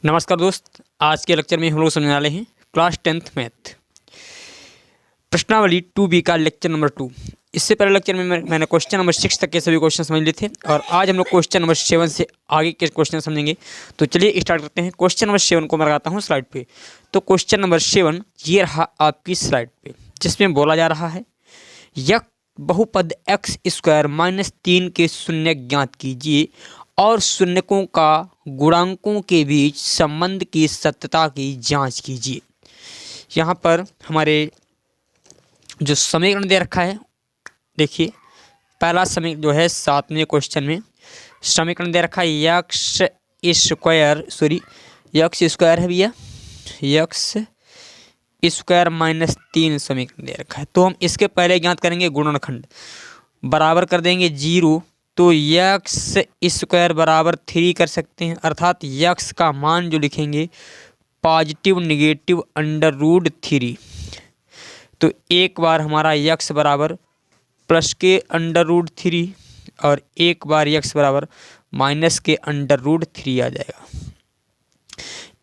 नमस्कार दोस्त, आज के लेक्चर में हम लोग समझने वाले हैं क्लास 10th मैथ प्रश्नावली 2B का लेक्चर नंबर 2। इससे पहले लेक्चर में मैंने क्वेश्चन नंबर 6 तक के सभी क्वेश्चन समझ लिए थे और आज हम लोग क्वेश्चन नंबर 7 से आगे के क्वेश्चन समझेंगे। तो चलिए स्टार्ट करते हैं। क्वेश्चन नंबर 7 को मैं लगाता हूँ स्लाइड पे। तो क्वेश्चन नंबर 7 ये रहा आपकी स्लाइड पे, जिसमें बोला जा रहा है यह बहुपद x स्क्वायर माइनस 3 के शून्य ज्ञात कीजिए और शून्यकों का गुणांकों के बीच संबंध की सत्यता की जांच कीजिए। यहाँ पर हमारे जो समीकरण दे रखा है, देखिए पहला समीकरण जो है 7वें क्वेश्चन में समीकरण दे रखा है एक्स स्क्वायर है भैया, एक्स स्क्वायर माइनस 3 समीकरण दे रखा है। तो हम इसके पहले ज्ञात करेंगे गुणनखंड, बराबर कर देंगे 0। तो यक्स स्क्वायर बराबर 3 कर सकते हैं, अर्थात यक्स का मान जो लिखेंगे पॉजिटिव नेगेटिव √3। तो एक बार हमारा यक्स बराबर प्लस के √3 और एक बार यक्स बराबर माइनस के √3 आ जाएगा।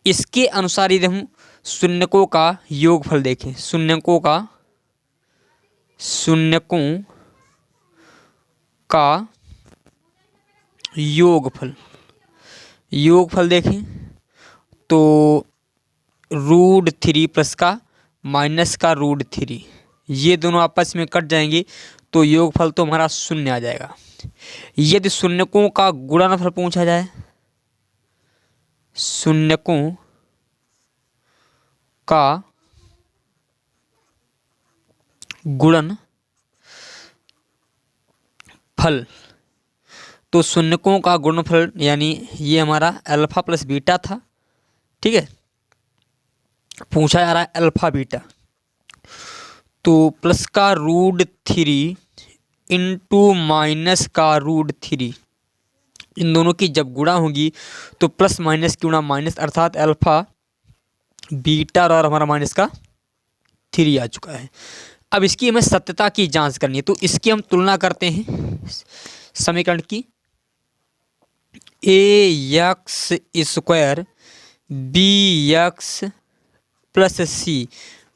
इसके अनुसार यदि हम शून्यकों का योगफल देखें, शून्यकों का योगफल देखें तो √3 प्लस का माइनस का √3 ये दोनों आपस में कट जाएंगे तो योगफल तो हमारा 0 आ जाएगा। यदि शून्यकों का गुणनफल पूछा जाए, शून्यकों का गुणनफल, तो शून्यकों का गुणनफल यानी ये हमारा अल्फा प्लस बीटा था, ठीक है, पूछा जा रहा है अल्फा बीटा। तो प्लस का √3 इंटू माइनस का √3, इन दोनों की जब गुणा होगी तो प्लस माइनस की गुणा माइनस, अर्थात अल्फा बीटा और हमारा माइनस का 3 आ चुका है। अब इसकी हमें सत्यता की जांच करनी है, तो इसकी हम तुलना करते हैं समीकरण की। X square b x plus c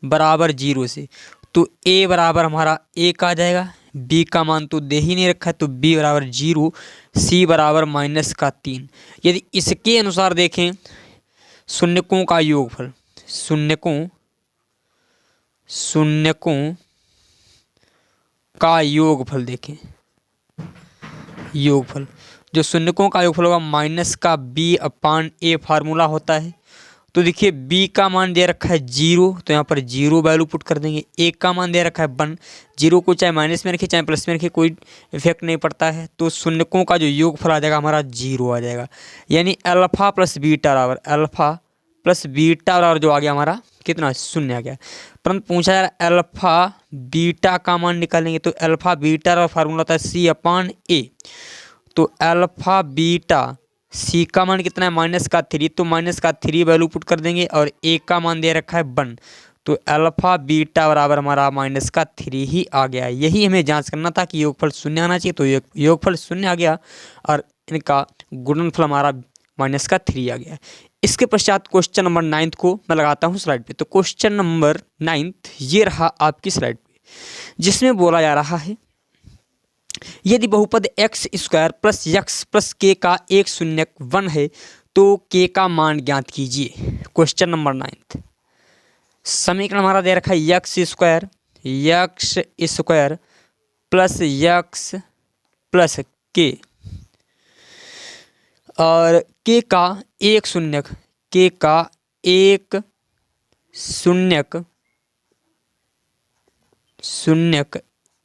बराबर 0 से, तो ए बराबर हमारा 1 आ जाएगा, बी का मान तो दे ही नहीं रखा है तो बी बराबर 0, सी बराबर माइनस का 3। यदि इसके अनुसार देखें शून्यकों का योगफल, शून्यकों का योगफल देखें, योगफल जो शून्यकों का योगफल होगा माइनस का b/a फार्मूला होता है। तो देखिए b का मान दे रखा है 0, तो यहाँ पर 0 वैल्यू पुट कर देंगे। a का मान दे रखा है 1, 0 को चाहे माइनस में रखिए चाहे प्लस में रखिए कोई इफेक्ट नहीं पड़ता है। तो शून्यकों का जो योगफल आ जाएगा हमारा 0 आ जाएगा, यानी अल्फा प्लस बीटा बराबर जो आ गया हमारा कितना 0 आ गया। परंतु पूछा जा रहा है अल्फा बीटा का मान निकालेंगे, तो अल्फा बीटा का फार्मूला होता है c/a। तो अल्फा बीटा सी का मान कितना है माइनस का 3, तो माइनस का 3 वैल्यू पुट कर देंगे और ए का मान दे रखा है 1, तो अल्फा बीटा बराबर हमारा माइनस का 3 ही आ गया। यही हमें जांच करना था कि योगफल 0 आना चाहिए, तो योगफल 0 आ गया और इनका गुणनफल हमारा माइनस का 3 आ गया। इसके पश्चात क्वेश्चन नंबर 9 को मैं लगाता हूँ स्लाइड पे। तो क्वेश्चन नंबर 9 ये रहा आपकी स्लाइड पे, जिसमें बोला जा रहा है यदि बहुपद x square plus x plus के का एक शून्यक 1 है तो के का मान ज्ञात कीजिए। क्वेश्चन नंबर 9 समीकरण हमारा दे रखा है x square plus x plus के और के का एक शून्यक, के का एक शून्यक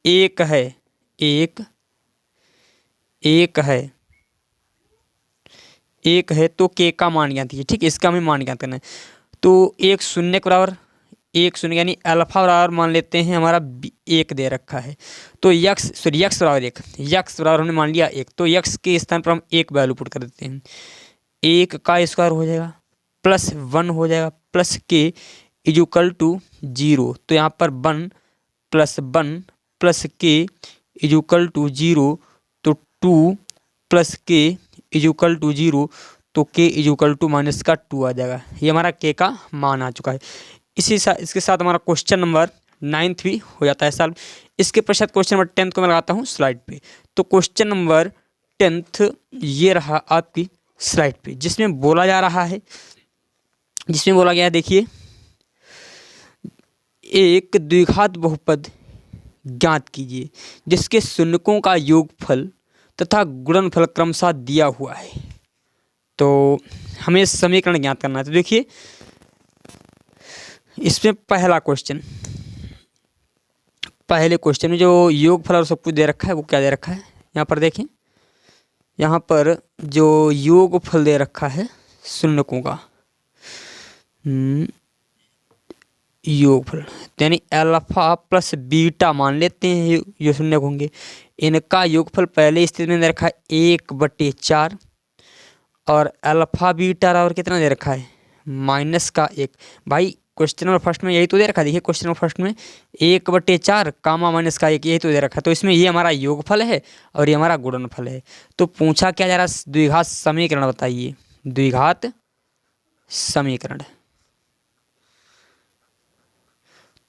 एक है, एक है तो के का मान ज्ञात कीजिए। ठीक, इसका हमें मान ज्ञात करना है। तो एक शून्यक बराबर एक शून्य यानी अल्फा बराबर मान लेते हैं हमारा 1 दे रखा है, तो यक्स बराबर 1, यक्स बराबर हमने मान लिया 1, तो यक्स के स्थान पर हम 1 वैल्यू पुट कर देते हैं। 1 का स्क्वायर हो जाएगा प्लस 1 हो जाएगा प्लस के इक्वल टू 0, तो यहाँ पर 1 प्लस के इक्वल टू 0, तो 2 प्लस के इक्वल टू 0, तो k is equal to minus का 2 आ जाएगा। ये हमारा k का मान आ चुका है। इसके साथ हमारा क्वेश्चन नंबर 9 भी हो जाता है सॉल्व। इसके पश्चात क्वेश्चन नंबर 10 को मैं लगाता हूँ स्लाइड पे। तो क्वेश्चन नंबर 10 ये रहा आपकी स्लाइड पे, जिसमें बोला जा रहा है, जिसमें बोला गया है, देखिए, एक द्विघात बहुपद ज्ञात कीजिए जिसके शून्यकों का योगफल तथा गुणनफल क्रमशः दिया हुआ है। तो हमें समीकरण ज्ञात करना है। तो देखिए इसमें पहले क्वेश्चन में जो योगफल और सब कुछ दे रखा है वो क्या दे रखा है, यहाँ पर देखें, यहाँ पर जो योगफल दे रखा है शून्यकों का योगफल, यानी अल्फा प्लस बीटा मान लेते हैं ये शून्यक होंगे। इनका योगफल पहले स्थिति में दे रखा है 1/4 और अल्फा बीटा और कितना दे रखा है -1। भाई क्वेश्चन नंबर फर्स्ट में यही तो दे रखा है। देखिए क्वेश्चन नंबर फर्स्ट में 1/4 कामा -1 यही तो दे रखा है। तो इसमें ये हमारा योगफल है और ये हमारा गुणनफल है। तो पूछा क्या जा रहा है, द्विघात समीकरण बताइए। द्विघात समीकरण,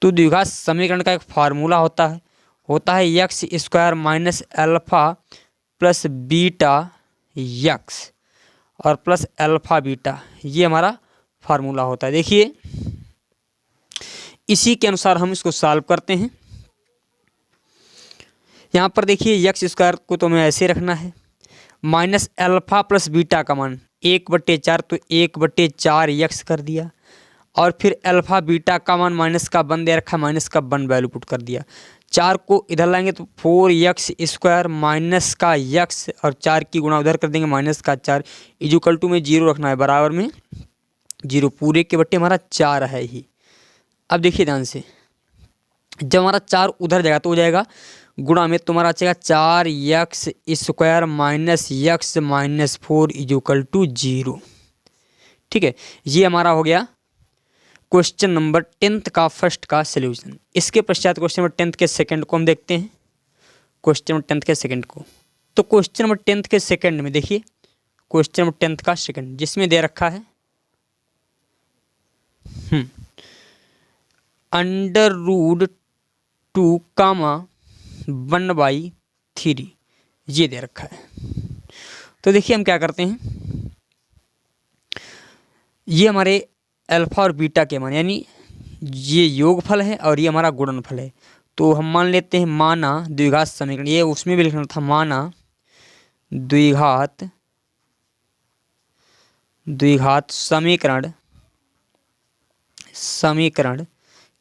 तो द्विघात समीकरण का एक फार्मूला होता है x² minus alpha plus beta x और प्लस अल्फा बीटा, ये हमारा फार्मूला होता है। देखिए इसी के अनुसार हम इसको सॉल्व करते हैं। यहाँ पर देखिए x² को तो हमें ऐसे रखना है, माइनस अल्फा प्लस बीटा का मान 1/4 तो 1/4 यक्स कर दिया, और फिर अल्फा बीटा का मान माइनस का 1 दे रखा, माइनस का 1 वैल्यू पुट कर दिया। 4 को इधर लाएंगे तो 4x² माइनस का यक्स और 4 की गुणा उधर कर देंगे माइनस का 4 इक्वल टू में 0 रखना है, बराबर में 0, पूरे के बट्टे हमारा 4 है ही। अब देखिए ध्यान से, जब हमारा 4 उधर जाएगा तो हो जाएगा गुणा में तुम्हारा आएगा 4x² minus x minus 4 equal to 0। ठीक है, ये हमारा हो गया क्वेश्चन नंबर 10 का फर्स्ट का सॉल्यूशन। इसके पश्चात क्वेश्चन नंबर 10 के सेकंड को हम देखते हैं। क्वेश्चन नंबर 10 के सेकंड को, तो क्वेश्चन नंबर 10 के सेकंड में देखिए, क्वेश्चन नंबर 10 का सेकंड जिसमें दे रखा है √2 कामा 1/3 ये दे रखा है। तो देखिए हम क्या करते हैं, ये हमारे अल्फा और बीटा के मान, यानी ये योगफल है और ये हमारा गुणनफल है। तो हम मान लेते हैं माना द्विघात समीकरण, ये उसमें भी लिखना था, माना द्विघात समीकरण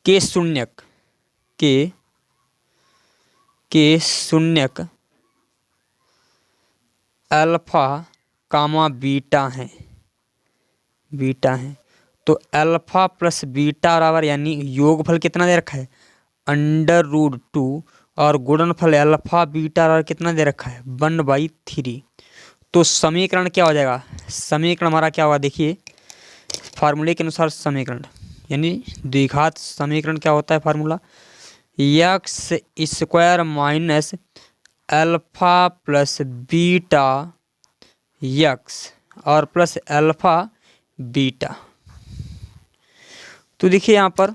के शून्यक अल्फा कामा बीटा हैं। तो अल्फा प्लस बीटा बराबर, यानी योगफल कितना दे रखा है √2 और गुणनफल अल्फा बीटा बराबर कितना दे रखा है 1/3। तो समीकरण क्या हो जाएगा, समीकरण हमारा क्या होगा, देखिए फार्मूले के अनुसार समीकरण, यानी द्विघात समीकरण क्या होता है formula, x² minus alpha plus beta x और प्लस अल्फा बीटा। तो देखिए यहाँ पर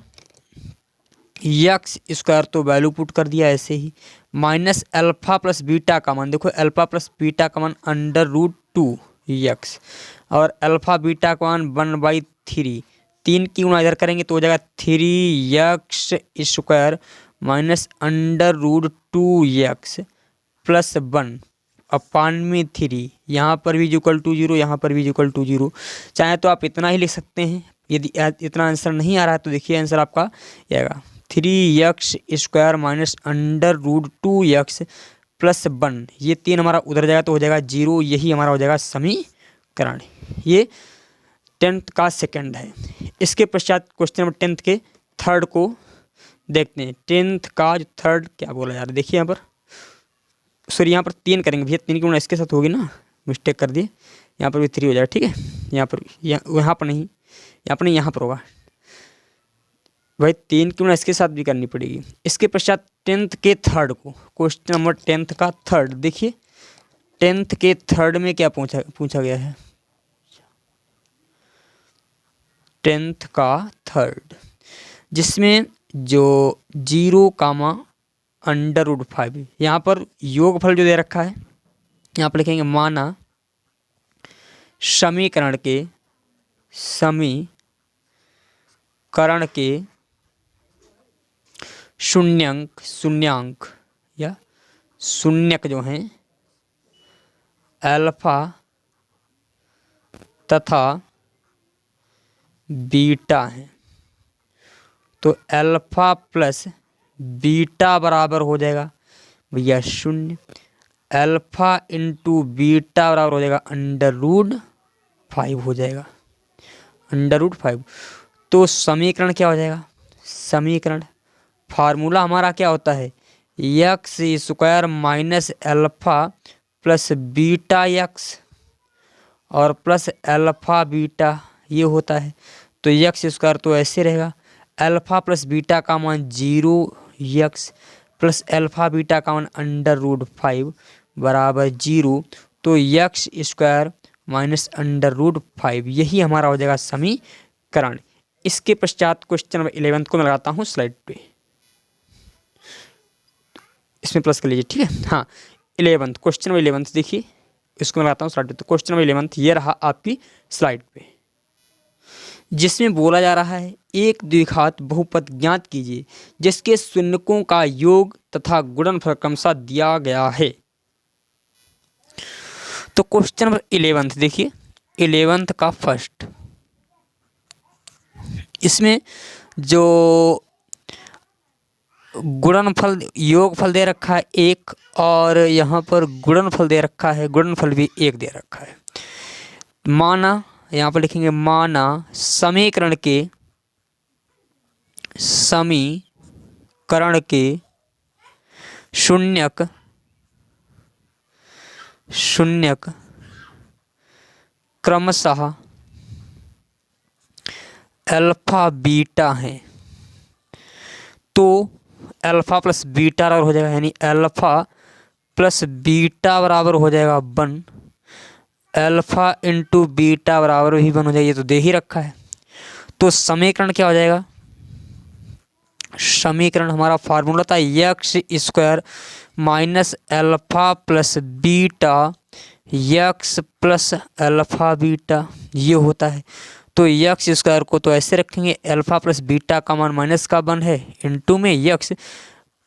x² तो वैल्यू पुट कर दिया ऐसे ही, माइनस अल्फा प्लस बीटा का मान, देखो अल्फा प्लस बीटा का मान √2 यक्स और अल्फा बीटा का मान 1/3, 3 की गुणा इधर करेंगे तो हो जाएगा 3x² माइनस √2 यक्स प्लस 1/3, यहाँ पर भी इक्वल टू 0, यहाँ पर भी इक्वल टू 0। चाहे तो आप इतना ही लिख सकते हैं, यदि इतना आंसर नहीं आ रहा है तो देखिए आंसर आपका आएगा 3x² माइनस √2 यक्स प्लस 1, ये 3 हमारा उधर जाएगा तो हो जाएगा 0, यही हमारा हो जाएगा समीकरण। ये 10th का सेकंड है। इसके पश्चात क्वेश्चन नंबर 10th के थर्ड को देखते हैं। 10th का जो थर्ड क्या बोला जा रहा है, देखिए यहाँ पर, सॉरी यहाँ पर 3 करेंगे भैया, 3 की गुणा इसके साथ होगी ना, मिस्टेक कर दिए, यहाँ पर भी 3 हो जाएगा। ठीक है, यहाँ पर यहाँ पर नहीं, यहाँ पर होगा भाई, 3 की गुणा इसके साथ भी करनी पड़ेगी। इसके पश्चात 10th के थर्ड को, क्वेश्चन नंबर 10th का थर्ड देखिए, 10th के थर्ड में क्या पूछा गया है, 10th का थर्ड, जिसमें जो 0 कामा √5, यहाँ पर योगफल जो दे रखा है यहाँ पर लिखेंगे माना समीकरण के शून्यांक या शून्यक जो हैं अल्फा तथा बीटा हैं। तो अल्फा प्लस बीटा बराबर हो जाएगा भैया 0, अल्फा इंटू बीटा बराबर हो जाएगा √5 हो जाएगा, √5। तो समीकरण क्या हो जाएगा, समीकरण फार्मूला हमारा क्या होता है, x² minus alpha plus beta x और प्लस अल्फ़ा बीटा ये होता है। तो x² तो ऐसे रहेगा, अल्फ़ा प्लस बीटा का मान 0x प्लस अल्फ़ा बीटा का मान √5 बराबर 0। तो x² माइनस √5 यही हमारा हो जाएगा समीकरण। इसके पश्चात क्वेश्चन नंबर 11 को मैं लगाता हूँ स्लाइड पे, इसमें प्लस कर लीजिए, ठीक है। हाँ 11 क्वेश्चन नंबर 11 देखिए, इसको मैं लगाता हूँ स्लाइड पे। तो क्वेश्चन नंबर 11 ये रहा आपकी स्लाइड पे, जिसमें बोला जा रहा है एक द्विघात बहुपद ज्ञात कीजिए जिसके शून्यकों का योग तथा गुणनफल क्रमशः दिया गया है। तो क्वेश्चन नंबर 11 देखिए, 11 का फर्स्ट, इसमें जो गुणनफल योगफल दे रखा है 1 और यहाँ पर गुणनफल दे रखा है, गुणनफल भी 1 दे रखा है। माना यहाँ पर लिखेंगे माना समीकरण के शून्यक क्रमशः अल्फा बीटा हैं। तो अल्फा प्लस बीटा बराबर हो जाएगा, यानी अल्फा प्लस बीटा बराबर हो जाएगा 1, अल्फा इंटू बीटा बराबर भी 1 हो जाएगा, ये तो दे ही रखा है। तो समीकरण क्या हो जाएगा, समीकरण हमारा फार्मूला था x² minus alpha plus beta x plus alpha beta ये होता है। तो x² को तो ऐसे रखेंगे, अल्फा प्लस बीटा का मान माइनस का 1 है, इंटू में x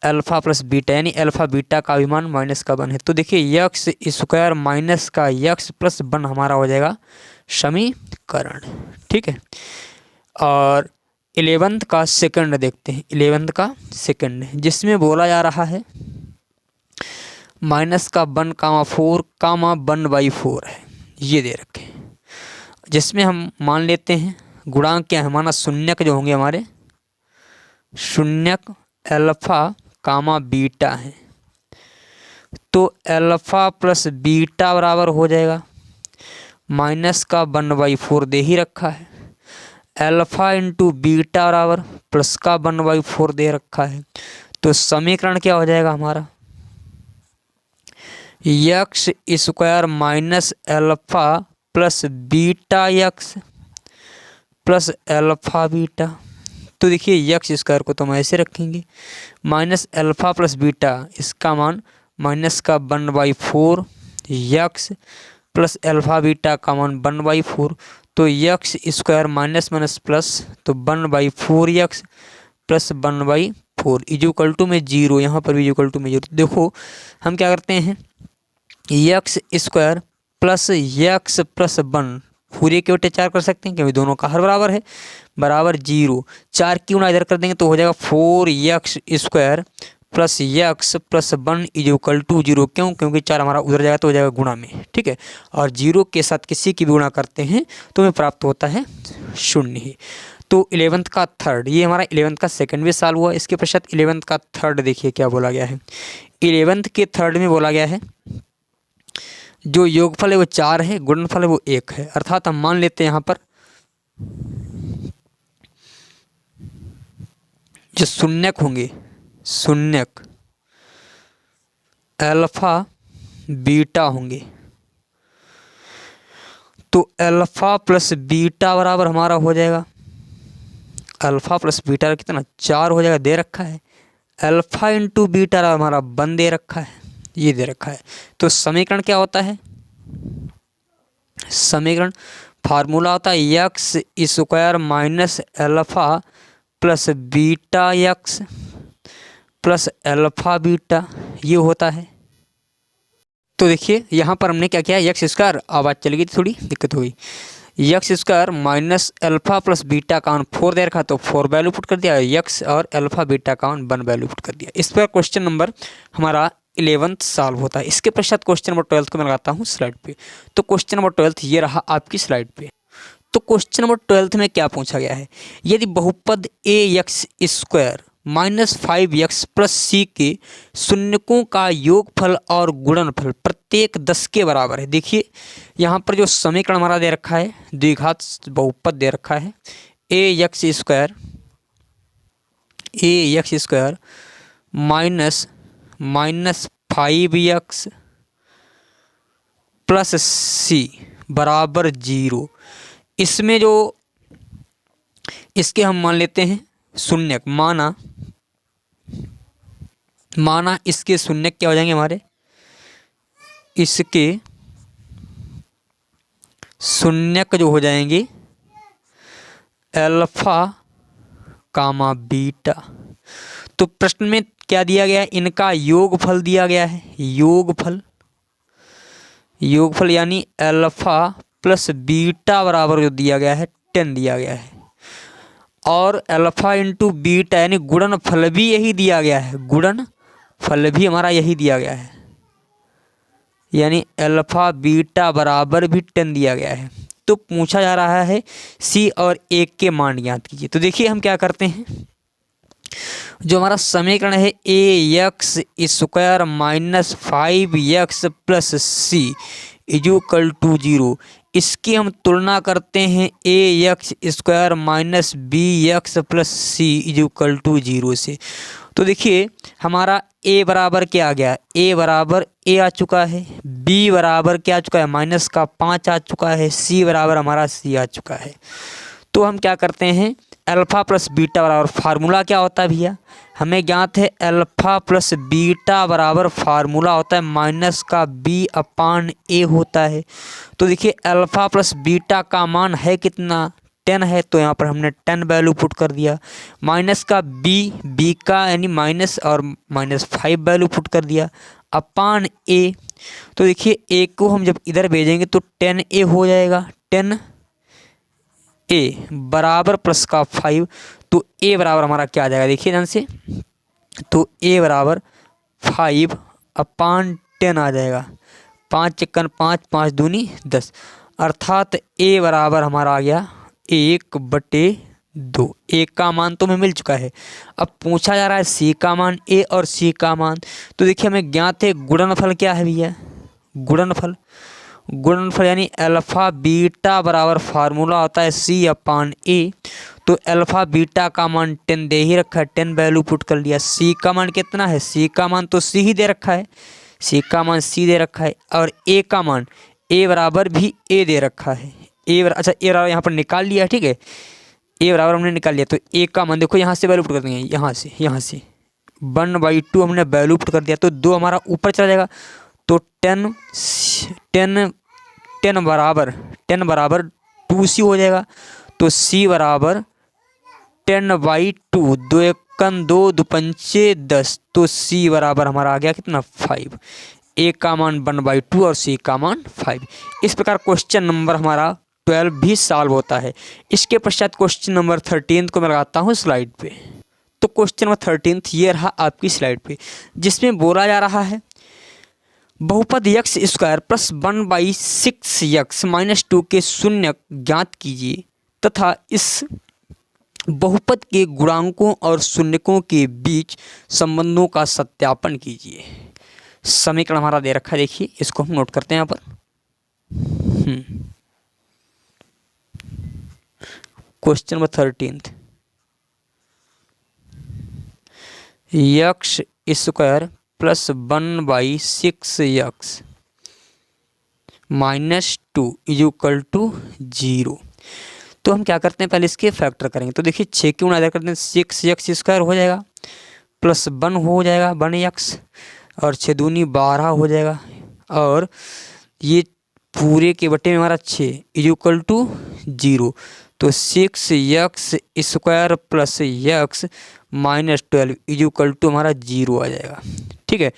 अल्फा प्लस बीटा यानी अल्फा बीटा का भी मान माइनस का 1 है। तो देखिए x² माइनस का x प्लस 1 हमारा हो जाएगा समीकरण, ठीक है। और 11 का सेकंड देखते हैं, 11 का सेकंड जिसमें बोला जा रहा है माइनस का 1 कामा 4 कामा 1/4 है, ये दे रखे, जिसमें हम मान लेते हैं गुणांक क्या है हमारा, शून्यक जो होंगे हमारे शून्यक अल्फा कामा बीटा है। तो अल्फा प्लस बीटा बराबर हो जाएगा माइनस का 1/4 दे ही रखा है, अल्फा इंटू बीटा बराबर प्लस का 1/4 दे रखा है। तो समीकरण क्या हो जाएगा हमारा, x² minus alpha plus beta x plus alpha beta. तो देखिए x² को तो हम ऐसे रखेंगे, माइनस अल्फा प्लस बीटा इसका मान माइनस का 1/4 x प्लस अल्फा बीटा का मान 1/4। तो x² माइनस माइनस प्लस तो 1/4x प्लस 1/4 इक्वल टू में 0, यहाँ पर भी इक्वल टू में 0। देखो हम क्या करते हैं, x² प्लस x प्लस 1 पूरे के बटे 4 कर सकते हैं क्योंकि दोनों का हर बराबर है, बराबर 0। 4 क्यों ना इधर कर देंगे तो हो जाएगा 4x² plus x plus 1 equal to 0। क्यों, क्योंकि 4 हमारा उधर जाएगा तो हो जाएगा गुणा में, ठीक है। और 0 के साथ किसी की भी गुणा करते हैं तो हमें प्राप्त होता है 0 ही। तो 11 का थर्ड, ये हमारा 11 का सेकंड भी सॉल्व हुआ। इसके पश्चात 11 का थर्ड देखिए क्या बोला गया है। 11 के थर्ड में बोला गया है जो योगफल है वो 4 है, गुणनफल है वो 1 है। अर्थात हम मान लेते हैं यहाँ पर जो शून्यक होंगे, शून्यक अल्फा बीटा होंगे, तो अल्फा प्लस बीटा बराबर हमारा हो जाएगा अल्फ़ा प्लस बीटा का कितना 4 हो जाएगा, दे रखा है। अल्फ़ा इंटू बीटा हमारा 1 दे रखा है, ये दे रखा है। तो समीकरण क्या होता है, समीकरण फार्मूला होता है x square minus alpha plus beta x plus alpha beta, ये होता है। तो देखिए यहाँ पर हमने क्या किया, यक्स स्क्वायर, आवाज़ चली गई, थोड़ी दिक्कत हो गई। X square minus alpha plus beta का 4 दे रखा, तो 4 वैल्यू पुट कर दिया, यक्स और अल्फ़ा बीटा का 1 वैल्यू पुट कर दिया। इस पर क्वेश्चन नंबर हमारा 11th सॉल्व होता है। इसके पश्चात क्वेश्चन नंबर 12 को मैं लगाता हूँ स्लाइड पे। तो क्वेश्चन नंबर 12 ये रहा आपकी स्लाइड पे। तो क्वेश्चन नंबर 12 में क्या पूछा गया है, यदि बहुपद a x square minus 5x plus c के शून्यकों का योगफल और गुणनफल प्रत्येक 10 के बराबर है। देखिए यहाँ पर जो समीकरण हमारा दे रखा है, द्विघात बहुपद दे रखा है a x square minus 5x plus c बराबर 0। इसमें जो इसके हम मान लेते हैं शून्यक, माना इसके शून्यक क्या हो जाएंगे हमारे, इसके शून्यक जो हो जाएंगे अल्फ़ा कामा बीटा। तो प्रश्न में क्या दिया गया है, इनका योगफल दिया गया है, योगफल यानी अल्फ़ा प्लस बीटा बराबर जो दिया गया है 10 दिया गया है, और अल्फ़ा इंटू बीटा यानी गुणनफल भी यही दिया गया है, गुणनफल भी हमारा यही दिया गया है, यानी अल्फ़ा बीटा बराबर भी 10 दिया गया है। तो पूछा जा रहा है सी और ए के मान ज्ञात कीजिए। तो देखिए हम क्या करते हैं, जो हमारा समीकरण है a x square minus 5x plus c equal to 0, इसकी हम तुलना करते हैं a x square minus b x plus c equal to 0 से। तो देखिए हमारा ए बराबर क्या आ गया, ए बराबर ए आ चुका है, बी बराबर क्या आ चुका है माइनस का 5 आ चुका है, सी बराबर हमारा सी आ चुका है। तो हम क्या करते हैं, अल्फ़ा प्लस बीटा बराबर, फार्मूला क्या होता है भैया, हमें ज्ञात है अल्फ़ा प्लस बीटा बराबर फार्मूला होता है माइनस का बी अपान ए होता है। तो देखिए अल्फ़ा प्लस बीटा का मान है कितना 10 है, तो यहाँ पर हमने 10 वैल्यू पुट कर दिया, माइनस का बी का यानी माइनस और माइनस 5 वैल्यू पुट कर दिया अपान ए। तो देखिए ए को हम जब इधर भेजेंगे तो 10a हो जाएगा, 10a बराबर प्लस का 5, तो a बराबर हमारा क्या आ जाएगा देखिए ध्यान से, तो a बराबर 5 अपान 10 आ जाएगा, 5 चक्कर 5, 5 दूनी 10, अर्थात a बराबर हमारा आ गया 1/2। ए का मान तो हमें मिल चुका है, अब पूछा जा रहा है सी का मान, ए और सी का मान। तो देखिए हमें ज्ञात है गुणनफल क्या है भैया, गुणनफल यानी अल्फ़ा बीटा बराबर फार्मूला होता है सी अपान ए। तो अल्फ़ा बीटा का मान 10 दे ही रखा है, 10 वैल्यू पुट कर लिया। सी का मान कितना है, सी का मान तो सी ही दे रखा है, सी का मान सी दे रखा है, और ए का मान ए बराबर भी ए दे रखा है, अच्छा ए बराबर यहाँ पर निकाल लिया, ठीक है, ए बराबर हमने निकाल लिया। तो ए का मान देखो यहाँ से वैल्यू पुट कर देंगे, यहाँ से 1/2 हमने वैल्यू पुट कर दिया, तो 2 हमारा ऊपर चला जाएगा, तो 10 बराबर 2c हो जाएगा। तो c बराबर 10/2, 2 एकम 2, 2 पंचे 10, तो c बराबर हमारा आ गया कितना 5। ए का मान 1/2 और सी का मान 5। इस प्रकार क्वेश्चन नंबर हमारा 12 भी सॉल्व होता है। इसके पश्चात क्वेश्चन नंबर 13 को मैं लगाता हूँ स्लाइड पे। तो क्वेश्चन नंबर 13 ये रहा आपकी स्लाइड पे, जिसमें बोला जा रहा है बहुपद x square plus 1/6x minus 2 के शून्यक ज्ञात कीजिए तथा इस बहुपद के गुणांकों और शून्यकों के बीच संबंधों का सत्यापन कीजिए। समीकरण हमारा दे रखा है, देखिए इसको हम नोट करते हैं यहाँ पर। Question number 13, x square plus 1/6x minus 2 equal to 0। तो हम क्या करते हैं, पहले इसके फैक्टर करेंगे। तो देखिए 6 की गुणा इधर करते हैं, 6x² हो जाएगा प्लस 1 हो जाएगा 1x, और 6 दूनी 12 हो जाएगा, और ये पूरे के बटे में हमारा 6 इक्वल टू 0। तो 6x² plus x minus 12 equal to हमारा 0 आ जाएगा। ठीक है,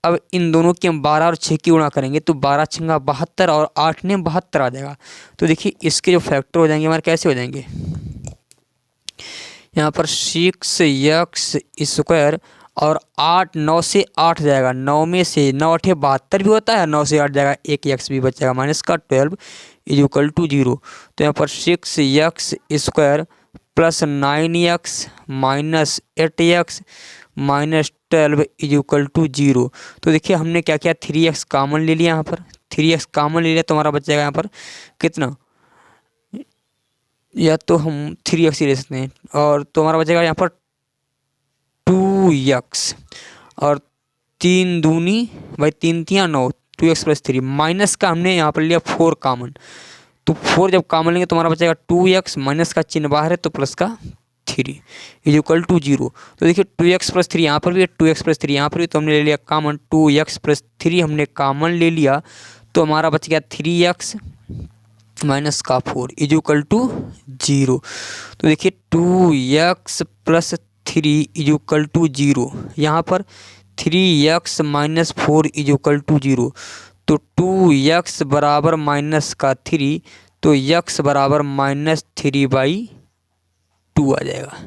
अब इन दोनों की हम 12 और 6 की गुणा करेंगे तो 12 छंगा 72 और 8 ने 72 आ जाएगा। तो देखिए इसके जो फैक्टर हो जाएंगे हमारे कैसे हो जाएंगे, यहाँ पर 6x² और 8 9 से 8 जाएगा, 9 में से 9 8 72 भी होता है, 9 से 8 जाएगा, एक x भी बच जाएगा, माइनस का 12 इक्वल टू 0। तो यहाँ पर 6x² plus 9x minus 8x minus 12 equal to 0। तो देखिए हमने क्या किया, 3x कॉमन ले लिया, यहाँ पर 3x कॉमन ले लिया तो हमारा बच जाएगा यहाँ पर कितना, या तो हम 3x ही ले सकते हैं, और तो हमारा बचेगा यहाँ पर 2x, और 3 दूनी भाई 3 3 9, 2x प्लस 3 माइनस का हमने यहाँ पर लिया 4 कॉमन। तो 4 जब कॉमन लेंगे तो हमारा बचेगा 2x, माइनस का चिन्ह बाहर है तो प्लस का 3 इक्वल टू 0। तो देखिए 2x प्लस 3 यहाँ पर भी है, 2x प्लस 3 यहाँ पर भी, तो हमने ले लिया कॉमन, 2x प्लस 3 हमने कॉमन ले लिया तो हमारा बच गया 3x माइनस का 4 इक्वल टू 0। तो देखिए 2x प्लस 3 इक्वल टू 0, यहाँ पर 3x माइनस 4 इक्वल टू 0। तो 2x बराबर माइनस का 3, तो x बराबर माइनस 3/2 आ जाएगा।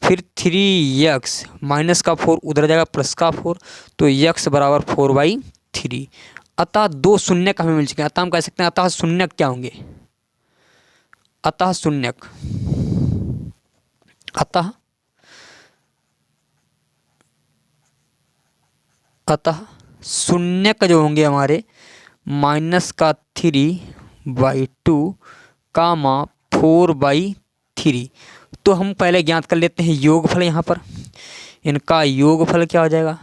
फिर 3x माइनस का 4 उधर जाएगा प्लस का 4, तो x बराबर 4/3। अतः दो शून्यक हमें मिल चुके हैं। अतः हम कह सकते हैं अतः शून्यक क्या होंगे, अतः शून्यक, अतः शून्यक जो होंगे हमारे माइनस का 3/2 कामा 4/3। तो हम पहले ज्ञात कर लेते हैं योगफल। यहाँ पर इनका योगफल क्या हो जाएगा,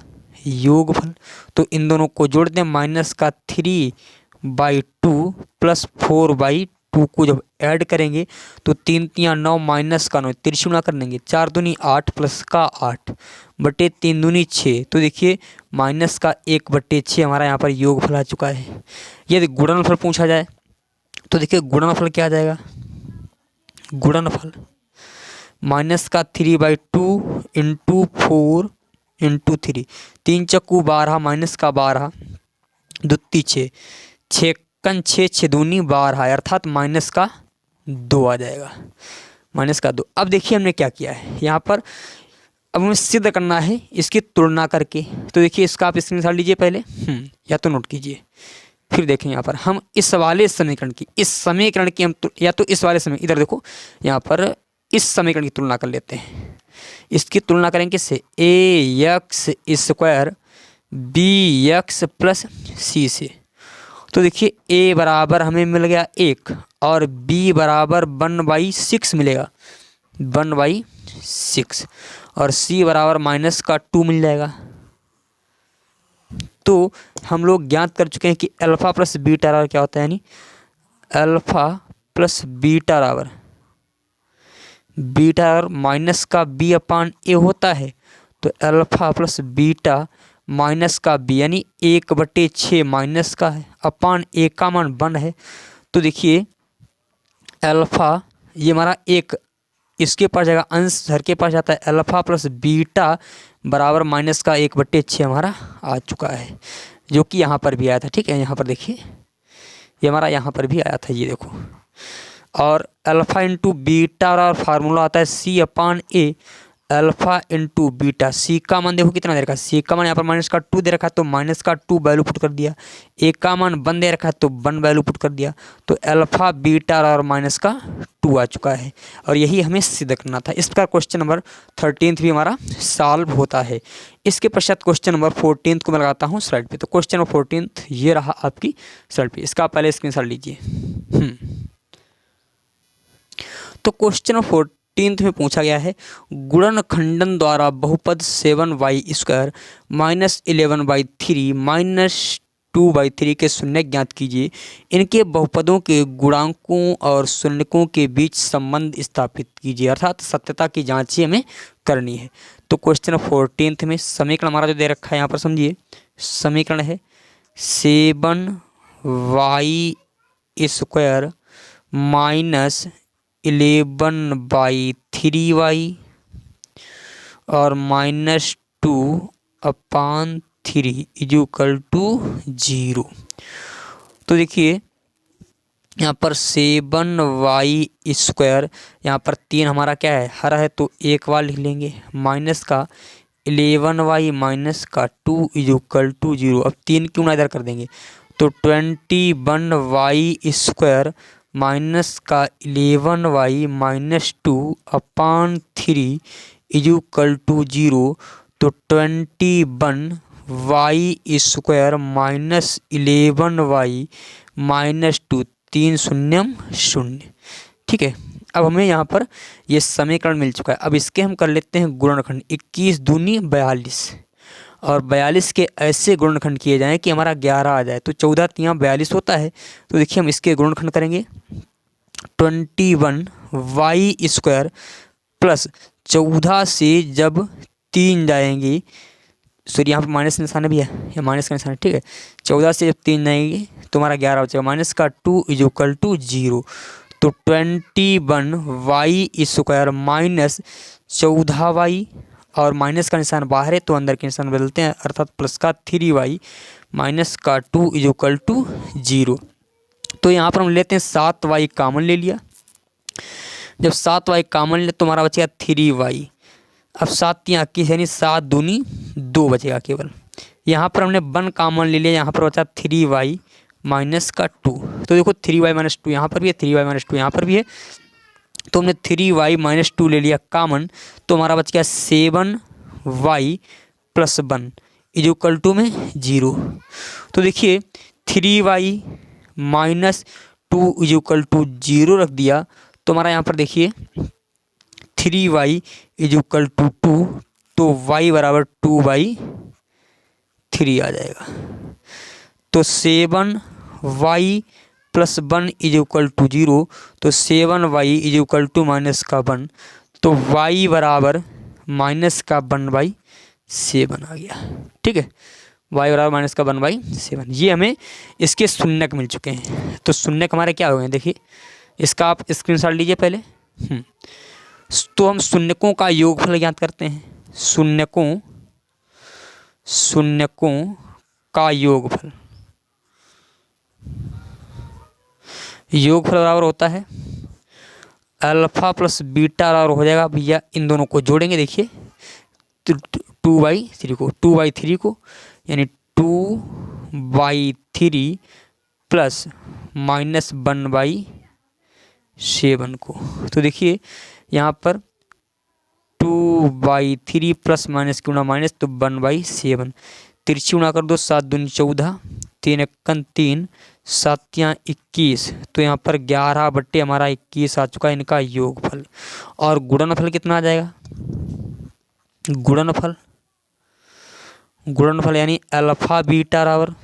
योगफल, तो इन दोनों को जोड़ दें, माइनस का 3/2 प्लस 4/2 को जब ऐड करेंगे तो 3 3 9 माइनस का 9 त्रिशुणा कर देंगे, 4 दूनी 8 प्लस का 8 बटे 3 दूनी 6। तो देखिए माइनस का 1/6 हमारा यहाँ पर योगफल आ चुका है। यदि गुणनफल पूछा जाए तो देखिए गुणनफल क्या आ जाएगा, गुणनफल माइनस का 3/2 इंटू 4 इंटू 3, 3 चक्कू 12 माइनस का 12 दुत्ती 6, 6 कन 6 6 दूनी 12 अर्थात माइनस का 2 आ जाएगा, माइनस का 2। अब देखिए हमने क्या किया है यहाँ पर, अब हमें सिद्ध करना है इसकी तुलना करके। तो देखिए इसका आप स्क्रीनशॉट लीजिए पहले, या तो नोट कीजिए, फिर देखें यहाँ पर हम इस वाले समीकरण की, इस समीकरण की हम या तो इस वाले समय, इधर देखो यहाँ पर इस समीकरण की तुलना कर लेते हैं। इसकी तुलना करेंगे किससे, ax² bx प्लस c से। तो देखिए a बराबर हमें मिल गया 1 और b बराबर 1/6 मिलेगा, 1/6, और c बराबर माइनस का 2 मिल जाएगा। तो हम लोग ज्ञात कर चुके हैं कि अल्फ़ा प्लस बीटा बराबर क्या होता है, यानी अल्फ़ा प्लस बीटा बराबर बीटा माइनस का b/a होता है। तो अल्फ़ा प्लस बीटा माइनस का b यानी 1/6 माइनस का है, अपान a का मान 1 है। तो देखिए अल्फ़ा ये हमारा 1 इसके पास जाएगा, अंश हर के पास जाता है, अल्फ़ा प्लस बीटा बराबर माइनस का 1/6 हमारा आ चुका है, जो कि यहाँ पर भी आया था। ठीक है, यहाँ पर देखिए ये हमारा यहाँ पर भी आया था, ये देखो। और अल्फ़ा इंटू बीटा और फार्मूला आता है c/a, alpha into beta. c का मान देखो कितना दे रखा है, c का मान यहाँ पर माइनस का 2 दे रखा है तो माइनस का 2 वैल्यू पुट कर दिया, a का मान 1 दे रखा है तो 1 वैल्यू पुट कर दिया। तो अल्फ़ा बीटा और माइनस का 2 आ चुका है, और यही हमें सिद्ध करना था। इस प्रकार क्वेश्चन नंबर 13 भी हमारा सॉल्व होता है। इसके पश्चात क्वेश्चन नंबर 14 को मैं लगाता हूँ स्लाइड पे। तो क्वेश्चन नंबर 14 ये रहा आपकी स्लाइड पे, इसका पहले स्क्रीनशॉट लीजिए। तो क्वेश्चन नंबर 14 में पूछा गया है, गुणनखंडन द्वारा बहुपद 7y² माइनस 11/3 माइनस 2/3 के शून्यक ज्ञात कीजिए। इनके बहुपदों के गुणांकों और शून्यकों के बीच संबंध स्थापित कीजिए। अर्थात सत्यता की जांच ही हमें करनी है। तो क्वेश्चन 14 में समीकरण हमारा जो दे रखा है यहाँ पर समझिए, समीकरण है 7y² माइनस 11/3y और -2/3 = 0। तो देखिए यहाँ पर 7y², यहाँ पर 3 हमारा क्या है, हर है तो एक बार लिख लेंगे, माइनस का 11y माइनस का 2 = 0। अब 3 क्यों ना इधर कर देंगे, तो 21y² माइनस का 11y माइनस 2/3 = 0। तो 21y² माइनस 11y माइनस 2, 3 शून्यम 0। ठीक है, अब हमें यहाँ पर ये समीकरण मिल चुका है। अब इसके हम कर लेते हैं गुणनखंड। 21 दूनी 42 और 42 के ऐसे गुणनखंड किए जाएं कि हमारा 11 आ जाए। तो 14 × 42 होता है। तो देखिए हम इसके गुणनखंड करेंगे 21y² प्लस 14 से जब 3 जाएंगे, सॉरी यहाँ पर माइनस निशान भी है, या माइनस का निशान है, ठीक है। 14 से जब 3 जाएंगे तो हमारा 11 हो जाएगा, माइनस का 2 = 0। तो 21y² माइनस 14y और माइनस का निशान बाहर है तो अंदर के निशान बदलते हैं, अर्थात प्लस का 3y माइनस का 2 = 0। तो यहाँ पर हम लेते हैं 7y कॉमन ले लिया। जब 7y कॉमन ले तो हमारा बचेगा 3y। अब 7 × 21 यानी 7 दूनी 2 बचेगा केवल। यहाँ पर हमने 1 कॉमन ले लिया, यहाँ पर बचा 3y माइनस का 2। तो देखो 3y माइनस 2 यहाँ पर भी है, 3y माइनस 2 यहाँ पर भी है। तो हमने 3y माइनस 2 ले लिया कॉमन, तो हमारा बच गया 7y प्लस 1 = में 0। तो देखिए 3y माइनस 2 = 0 रख दिया। तो हमारा यहाँ पर देखिए 3y = 2, तो y बराबर 2/3 आ जाएगा। तो 7y प्लस 1 = 0, तो 7y = माइनस का 1, तो y बराबर माइनस का 1/7 आ गया। ठीक है, y बराबर माइनस का 1/7। ये हमें इसके शून्यक मिल चुके हैं। तो शून्यक हमारे क्या हो गए, देखिए इसका आप स्क्रीनशॉट लीजिए पहले। तो हम शून्यकों का योगफल ज्ञात करते हैं। शून्यकों का योगफल बराबर होता है अल्फा प्लस बीटा बराबर हो जाएगा भैया, इन दोनों को जोड़ेंगे। देखिए 2/3 को यानी 2/3 प्लस माइनस 1/7 को। तो देखिए यहाँ पर 2/3 प्लस माइनस की गुणा माइनस, तो 1/7। तिरछी गुणा कर दो, 7 दूनी 14, 3 × 3, 7 × 21। तो यहाँ पर 11/, हमारा 21 आ चुका है इनका योगफल। और गुणनफल कितना आ जाएगा, गुणनफल यानी अल्फा बीटा बराबर,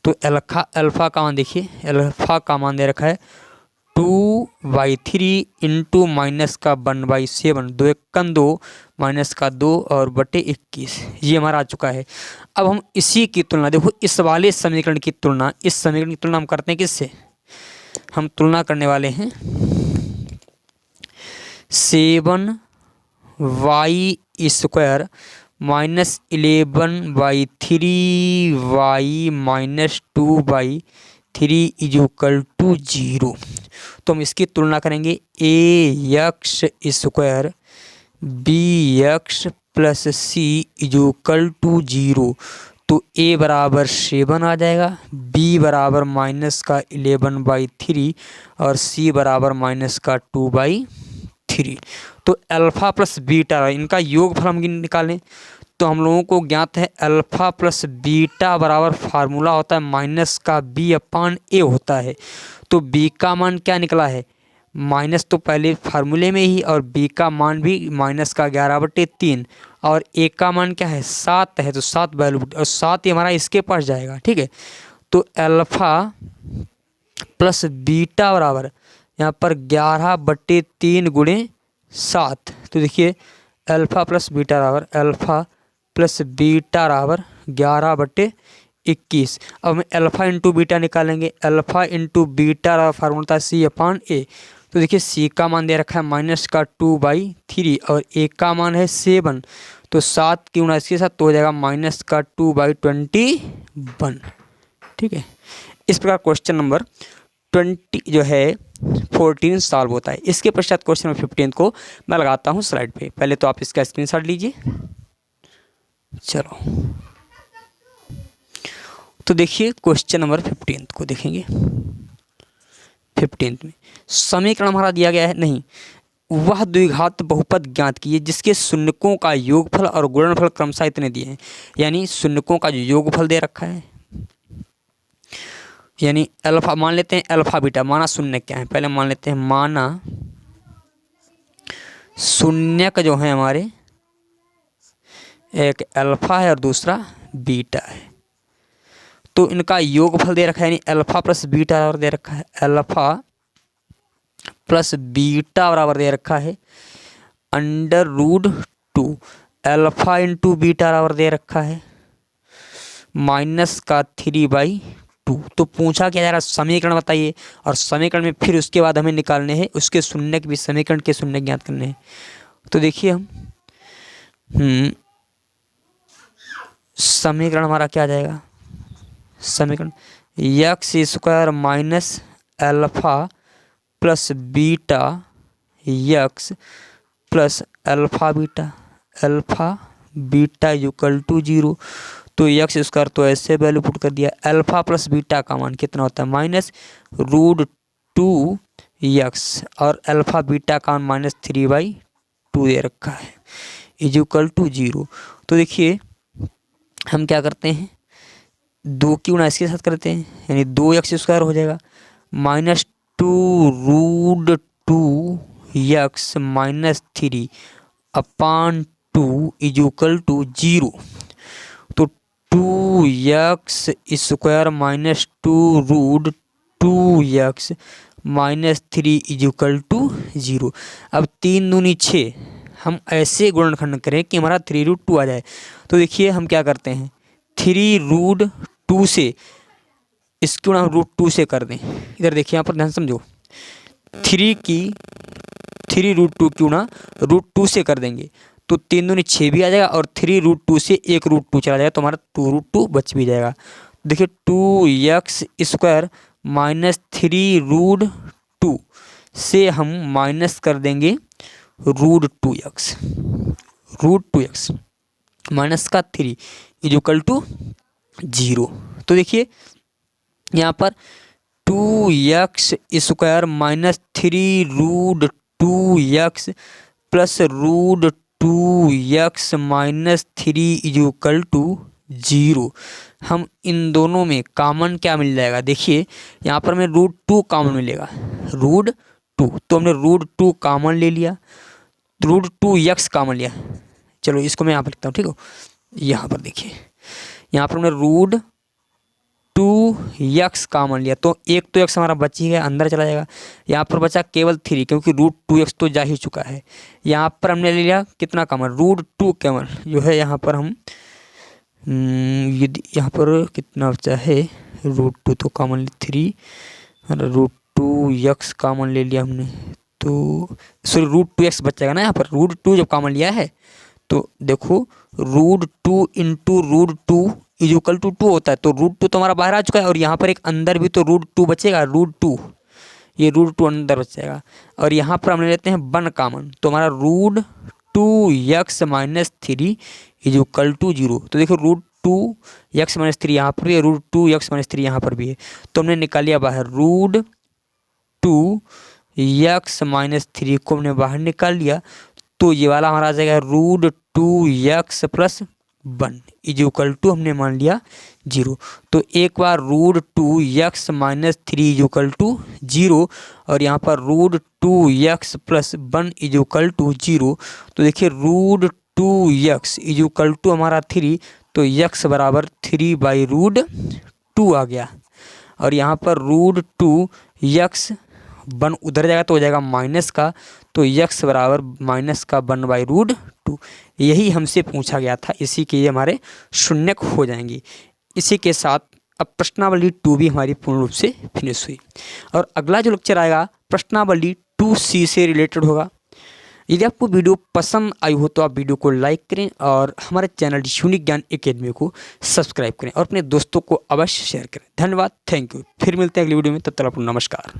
तो अल्फा का मान देखिए, अल्फा का मान दे रखा है 2/3 इंटू माइनस का 1/7, 2 × 2 माइनस का 2 और बटे 21, ये हमारा आ चुका है। अब हम इसी की तुलना, देखो इस वाले समीकरण की तुलना, इस समीकरण की तुलना हम करते हैं किससे, हम तुलना करने वाले हैं 7y² माइनस 11/3y माइनस 2/3 = 0। तो हम इसकी तुलना करेंगे ax² bx प्लस c = 0। तो a बराबर 7 आ जाएगा, b बराबर माइनस का 11/3 और c बराबर माइनस का 2/3। तो अल्फा प्लस बीटा इनका योगफल हम निकालें तो हम लोगों को ज्ञात है अल्फा प्लस बीटा बराबर फार्मूला होता है माइनस का b/a होता है। तो b का मान क्या निकला है, माइनस तो पहले फार्मूले में ही, और b का मान भी माइनस का 11/3, और a का मान क्या है 7 है, तो 7 वैल्यू, और 7 ही हमारा इसके पास जाएगा। ठीक है, तो अल्फ़ा प्लस बीटा बराबर यहाँ पर 11/3 गुणे 7। तो देखिए अल्फ़ा प्लस बीटा बराबर अल्फ़ा प्लस बीटा बराबर 11/21। अब हम अल्फ़ा इंटू बीटा निकालेंगे। अल्फ़ा इंटू बीटा का फार्मूला था C/A। तो देखिए C का मान दे रखा है -2/3 और A का मान है 7। तो 7 की 19 के साथ तो हो जाएगा -2/21। ठीक है, इस प्रकार क्वेश्चन नंबर 20 जो है 14 सॉल्व होता है। इसके पश्चात क्वेश्चन नंबर 15 को मैं लगाता हूँ स्लाइड पे। पहले तो आप इसका स्क्रीनशॉट लीजिए। चलो तो देखिए क्वेश्चन नंबर 15 को देखेंगे। 15 में समीकरण हमारा दिया गया है, नहीं, वह द्विघात बहुपद ज्ञात कीजिए जिसके शून्यकों का योगफल और गुणनफल क्रमशः इतने दिए हैं। यानी शून्यकों का जो योगफल दे रखा है, यानी अल्फा मान लेते हैं, अल्फा बीटा माना शून्य क्या है, पहले मान लेते हैं माना शून्य का जो है हमारे एक अल्फा है और दूसरा बीटा है। तो इनका योगफल दे रखा है, यानी अल्फा प्लस बीटा बराबर दे रखा है, अल्फा प्लस बीटा बराबर दे रखा है √2। अल्फा इंटू बीटा बराबर दे रखा है -3/2। तो पूछा क्या जा रहा, समीकरण बताइए, और समीकरण में फिर उसके बाद हमें निकालने हैं उसके शून्य के भी, समीकरण के शून्य ज्ञात करने हैं। तो देखिए हम समीकरण हमारा क्या आ जाएगा, समीकरण x² minus alpha plus beta x plus alpha beta equal to 0। तो x² तो ऐसे वैल्यू पुट कर दिया। अल्फ़ा प्लस बीटा का मान कितना होता है -√2x और अल्फ़ा बीटा का मान -3/2 दे रखा है इक्वल टू 0। तो देखिए हम क्या करते हैं, 2 की 19 के साथ करते हैं, यानी 2x² हो जाएगा -2√2x -3/2 इक्वल टू 0। तो 2x² -2√2x -3 इक्वल टू 0। अब 3 दूनी 6, हम ऐसे गुणनखंड करें कि हमारा 3√2 आ जाए। तो देखिए हम क्या करते हैं, 3√2 से इसको ना √2 से कर दें। इधर देखिए यहाँ पर ध्यान समझो, 3√2 क्यों ना √2 से कर देंगे तो 3 दूनी 6 भी आ जाएगा और 3√2 से 1√2 चला जाएगा तो हमारा 2√2 बच भी जाएगा। देखिए 2x² -3√2 से हम माइनस कर देंगे √2x माइनस का 3 इक्वल टू 0। तो देखिए यहाँ पर 2x² -3√2x plus √2x -3 equal to 0। हम इन दोनों में कॉमन क्या मिल जाएगा, देखिए यहाँ पर हमें √2 कॉमन मिलेगा, √2। तो हमने √2 कॉमन ले लिया, √2x कॉमन लिया। चलो इसको मैं यहाँ पर लिखता हूँ, ठीक हो। यहाँ पर देखिए यहाँ पर हमने √2x कॉमन लिया तो एक तो x हमारा बच ही गया, अंदर चला जाएगा। यहाँ पर बचा केवल 3 क्योंकि √2x तो जा ही चुका है। यहाँ पर हमने ले लिया कितना कॉमन, √2 कॉमन जो है यहाँ पर हम यदि यहाँ पर कितना बचा है, √2 तो कॉमन 3, √2x कॉमन ले लिया हमने तो सॉरी √2x बच जाएगा ना। यहाँ पर √2 जब कॉमन लिया है तो देखो √2 इंटू √2 इक्वल टू 2 होता है। तो √2 तो हमारा बाहर आ चुका है और यहाँ पर एक अंदर भी तो √2 बचेगा, √2 ये √2 अंदर बच जाएगा। और यहाँ पर हम ले लेते हैं 1 कॉमन तो हमारा √2x -3 इक्वल टू 0। तो देखो √2x -3 यहाँ पर भी है, √2x -3 यहाँ पर भी है। तो हमने निकाल लिया बाहर √2x -3 को हमने बाहर निकाल लिया। तो ये वाला हमारा आ जाएगा √2x + 1 इक्वल टू हमने मान लिया 0। तो एक बार √2x -3 इक्वल टू 0 और यहाँ पर √2x + 1 इक्वल टू 0। तो देखिए √2x इक्वल टू हमारा 3 तो x बराबर 3/√2 2 आ गया और यहाँ पर √2 यक्स 1 उधर जाएगा तो हो जाएगा माइनस का, तो यक्स बराबर माइनस का 1/√2। यही हमसे पूछा गया था, इसी के ये हमारे शून्यक हो जाएंगे। इसी के साथ अब प्रश्नावली 2 भी हमारी पूर्ण रूप से फिनिश हुई और अगला जो लेक्चर आएगा प्रश्नावली 2C से रिलेटेड होगा। यदि आपको वीडियो पसंद आई हो तो आप वीडियो को लाइक करें और हमारे चैनल यूनिक ज्ञान एकेडमी को सब्सक्राइब करें और अपने दोस्तों को अवश्य शेयर करें। धन्यवाद, थैंक यू। फिर मिलते हैं अगली वीडियो में, तब तक आपको नमस्कार।